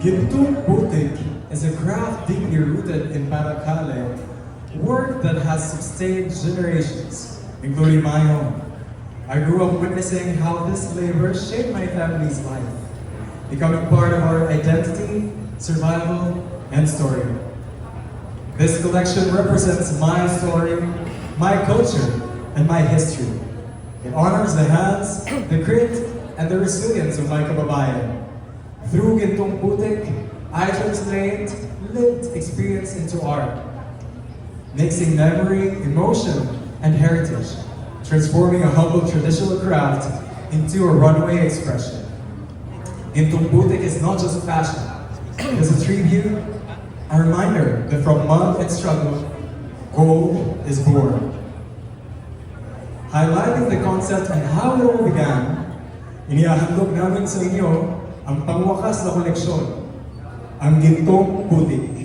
Gintung Butik is a craft deeply rooted in Paracale, work that has sustained generations, including my own. I grew up witnessing how this labor shaped my family's life, becoming part of our identity, survival, and story. This collection represents my story, my culture, and my history. It honors the hands, the grit, and the resilience of my kababayan. Through Gintong Putik, I translate lived experience into art, mixing memory, emotion, and heritage, transforming a humble traditional craft into a runway expression. Gintong Putik is not just fashion, it is a tribute, a reminder that from mud and struggle, gold is born. Highlighting the concept and how it all began, inihahandog namin sa inyo ang pangwakas na koleksyon, ang Gintong Putik.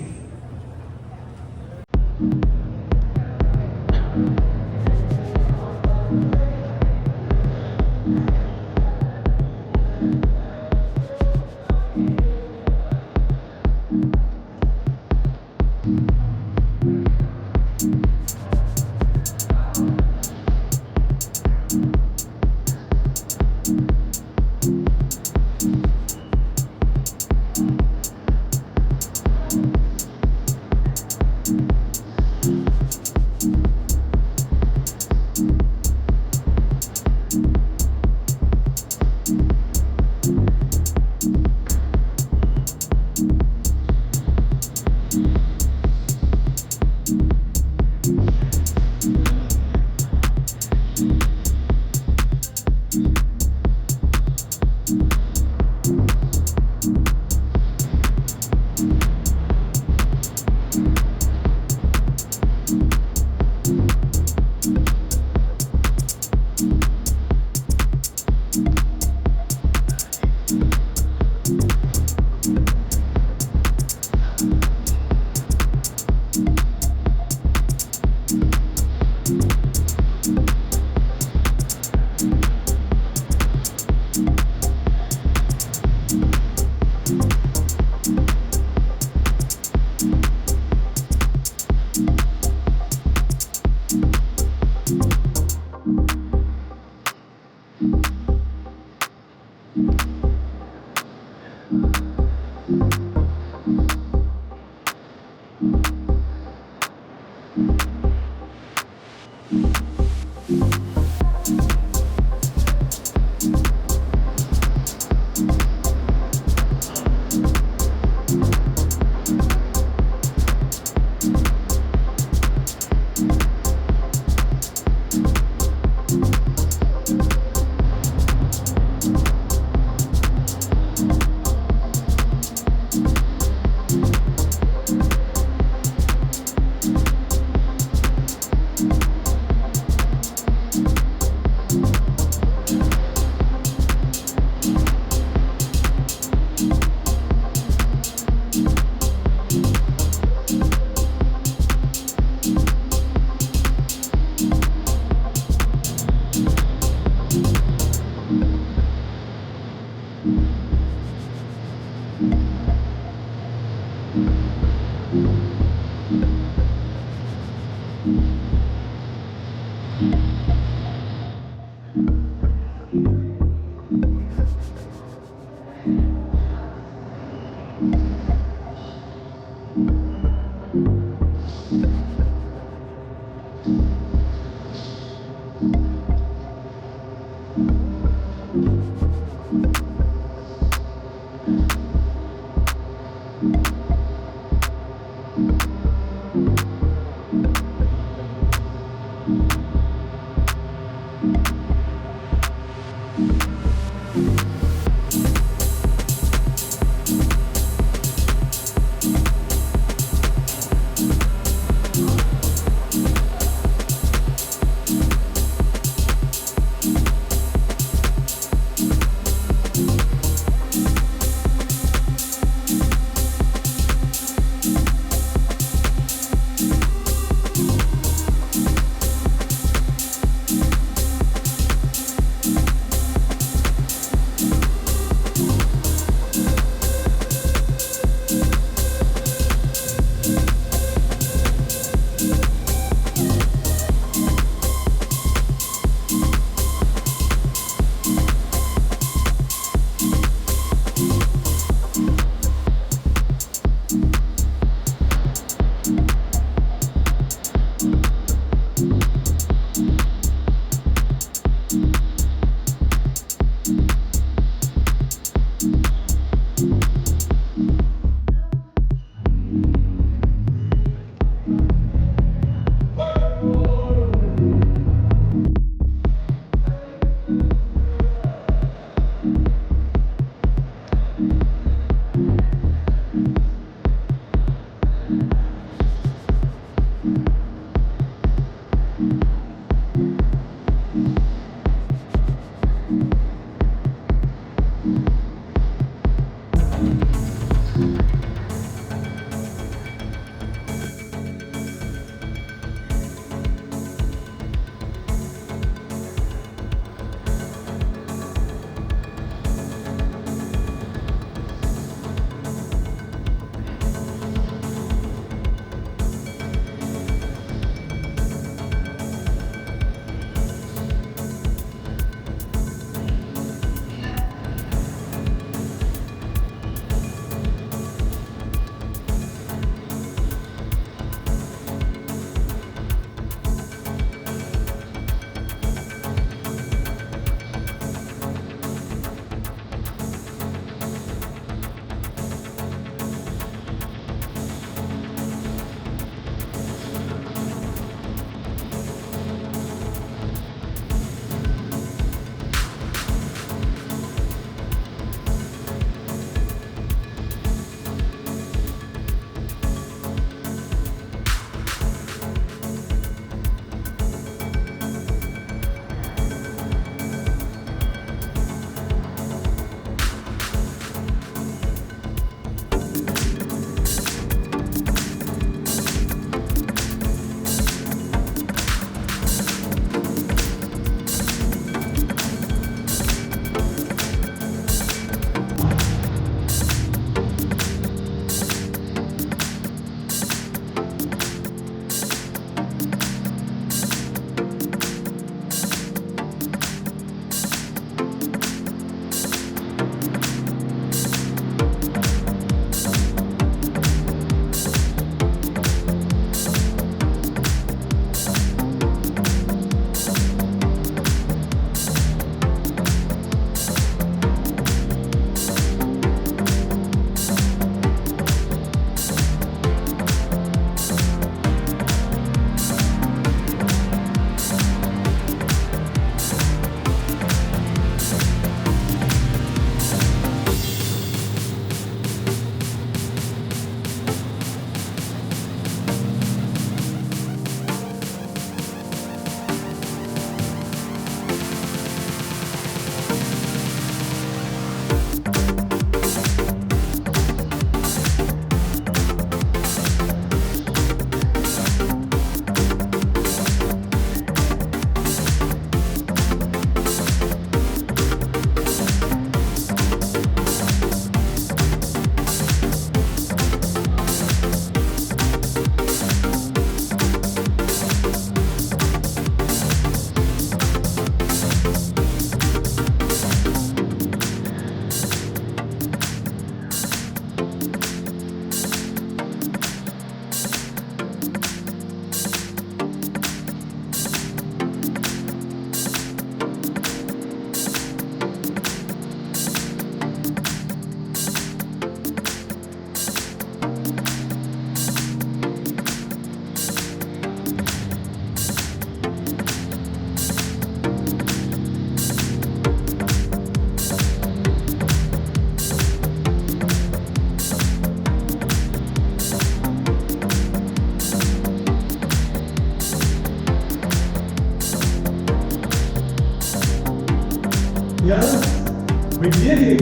gentlemen, we give you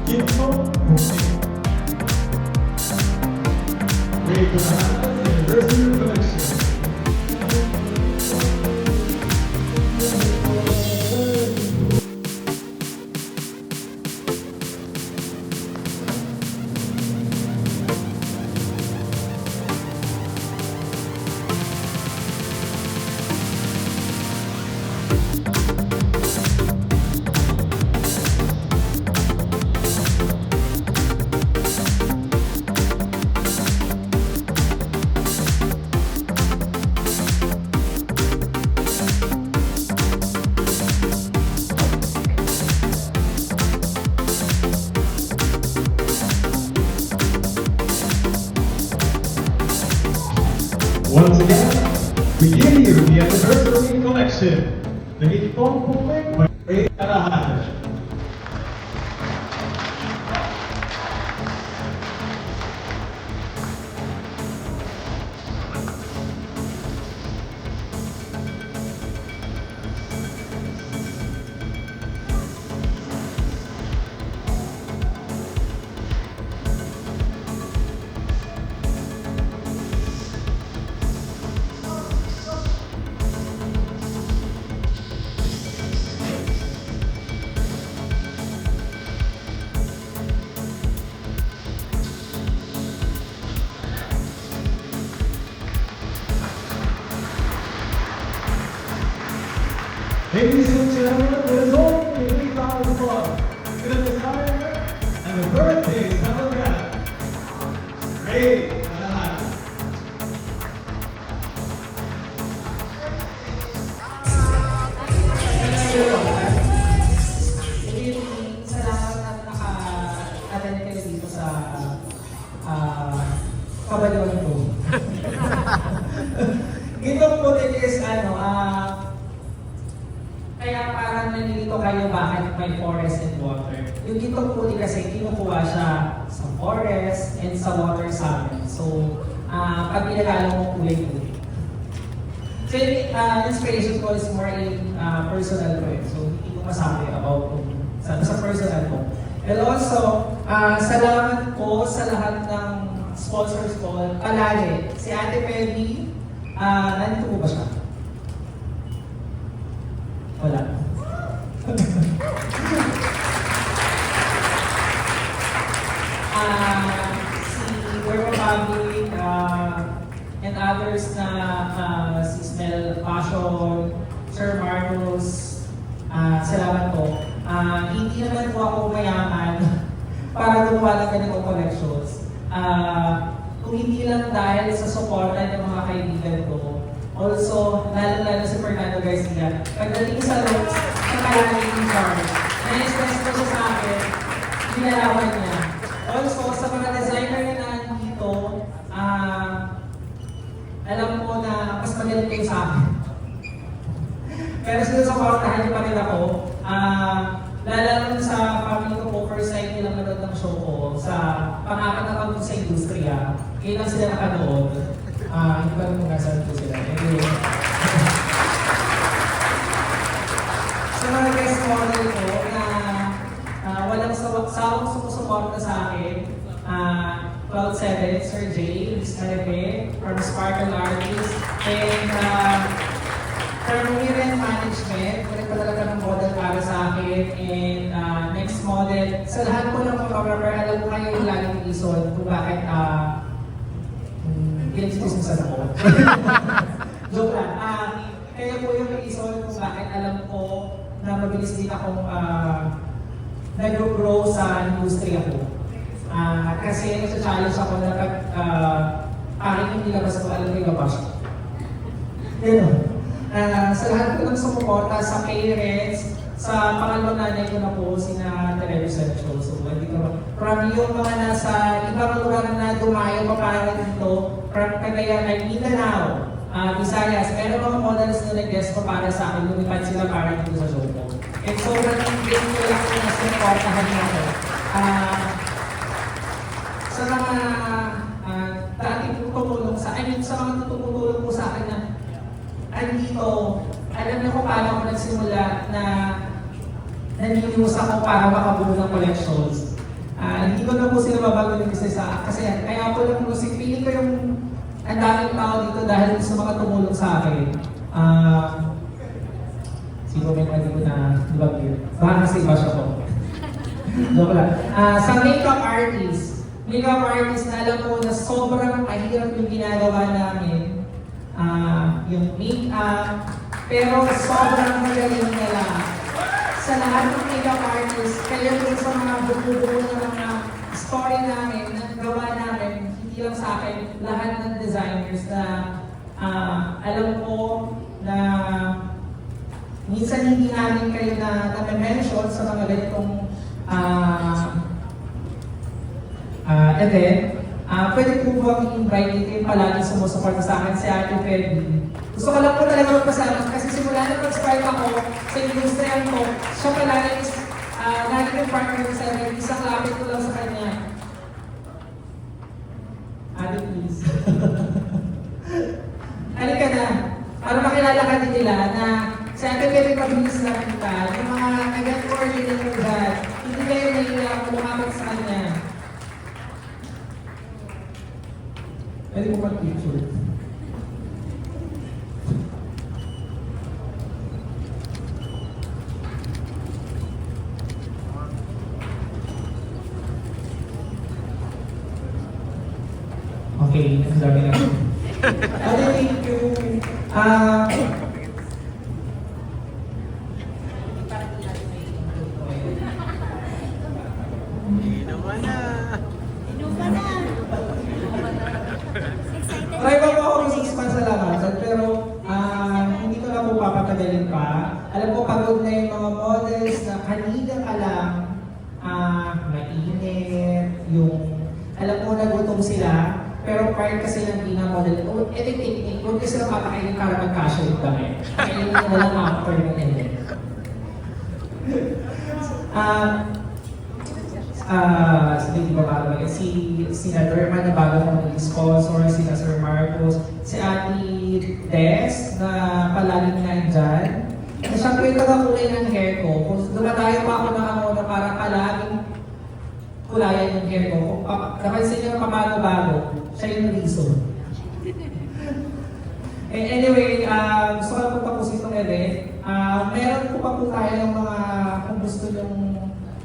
Kinto Great Banana Anniversary Collection. Once again, we give you the anniversary collection. The Hitong Pumeng by Ray Arahan. Ladies and gentlemen, there's only 3,000 applause to the designer and the birthday celebrant, Ray Arahan. Salamat at naka-attend kayo dito sa kabaliwan ko. Gintong putik is kaya parang nalilito kayo bakit may forest and water. Yung gintong putik kasi kinukuha siya sa forest and sa water sa amin. So, pag pinagalo mo kulay-kulay. So, inspiration ko is more in personal ko. So, hindi ko masabi about sa personal ko. And also, salamat ko sa lahat ng sponsors ko. Palagi, si Ate Peggy, nandito po ba siya? Wala. Si Work Public and others na si Smell Passion, Sir Marcos, salamat po. Hindi naman po ako mayaman para gumawa ng ganitong collections. Kung hindi lang dahil sa suporta ng mga kaibigan ko, also, lalo si Fernando Garcia, pagdating sa roads, nakalagay yung charge. Na-express ko siya sa akin, ginalawan niya. Also, sa mga designer na nandito, alam ko na mas magaling kayo sa akin. Pero sinusuportahan niyo pa rin ako. Lalo sa family ko po, first time nilang manood ng show ko sa pangapat na taon sa industriya. Kailan sila nakanood. Hindi ba nung nasaan po sila. Anyway. Sa mga guest model ko na walang sawang sumusuporta sa akin, Cloud 7, Sir Jay, Miss Caribe, from Sparkle Artist, and from Mirren Management, ulit pa talaga ng model para sa akin, and next model, sa lahat po ng photographer, alam ko kayo yung laging reason kung bakit pinag-business ako. Joke lang. Kaya po yung reason kung bakit alam ko na mabilis din akong nag-grow sa industriya ko. Kasi nasa-challenge ako na pag aking hindi labas ko, alam ko yung labas. Sa lahat ko ng sumuporta, sa parents, sa pangalawang nanay ko na po, sina television show. So, hindi ko from yung mga nasa ibang lugar na dumayo pa para dito, from Cagayan ay Mindanao, Visayas, pero mga models na nag-guest ko para sa akin, lumipad sila para dito sa show ko. And sobrang hindi ko lang po na supportahan niya ako. Sa mga dating tumulong sa mga tumulong po sa akin na andito, alam niyo kung paano ako nagsimula na naniniwas ako para makabuo ng collections. Hindi ko na po sila babago ng isa kasi kaya po lang music, feeling ko yung ang daming tao dito dahil sa mga tumulong sa akin. Sino may hindi ko na ibagyo? Baka kasi iba siya po. Joke lang. Sa makeup artist na alam ko na sobrang mahirap yung ginagawa namin. Yung make-up, pero sobrang magaling nila. Sa lahat ng makeup artists, kaya din sa mga bubuo ng mga story namin, na gawa namin, hindi lang sa akin, lahat ng designers na alam ko na minsan hindi namin kayo na-mention sa mga ganitong event. Pwede po bang invite kayo palagi sumusuporta sa akin si Ate Feby? Gusto ko lang po talaga magpasalamat kasi simula na pag-spark ako sa industriyan ko, siya palagi lagi yung partner ko sa akin, isang lapit ko lang sa kanya. Ate, please. Halika na, para makilala ka din nila na si Ate Feby mabilis lang kita, yung mga event coordinator dyan, hindi kayo nahihirap kung lumapit sa kanya. Pwede mo mag-picture. Okay, ang dami na. Thank you. Inuman na. Try pa po ako ng 6 months sa labasan, pero hindi ko na po papatagalin pa. Alam ko pagod na yung mga models na kanina ka lang mainit, yung alam ko nagutom sila, pero prior kasi ng pinamodel, technique, huwag kasi sila papakainin para magkasya yung damit. Kainin na lang after ng event. Hindi ba bago? Si Senator Man na bago kong sponsor, si Sir Marcos, si Ate Des na palaging nandyan. At siyempre yung tagakulay ng hair ko. Kung dumadayo pa ako nakamuna para palaging kulayan yung hair ko. Kung napansin niyo pabago-bago, siya yung reason. Anyway, gusto ko lang po tapusin itong event. Meron po pa po tayo ng mga, kung gusto nyong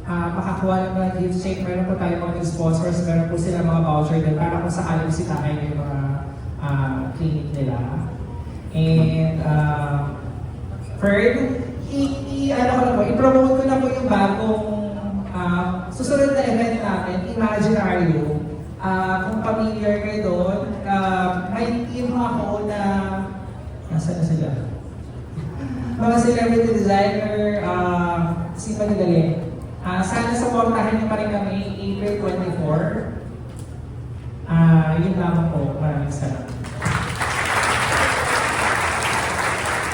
makakuha ng mga gift check, meron po tayo mga sponsors, meron po sila mga voucher din para kung sakali bisitahin yung mga clinic nila. And third, i-promote ko na po yung bagong susunod na event natin, Imaginario. Kung familiar kayo doon, may team ako na, nasa na sila? Mga celebrity designer, si Manigaling. Sana supportahan niyo pa rin kami April 24. Yun lamang po. Maraming salamat.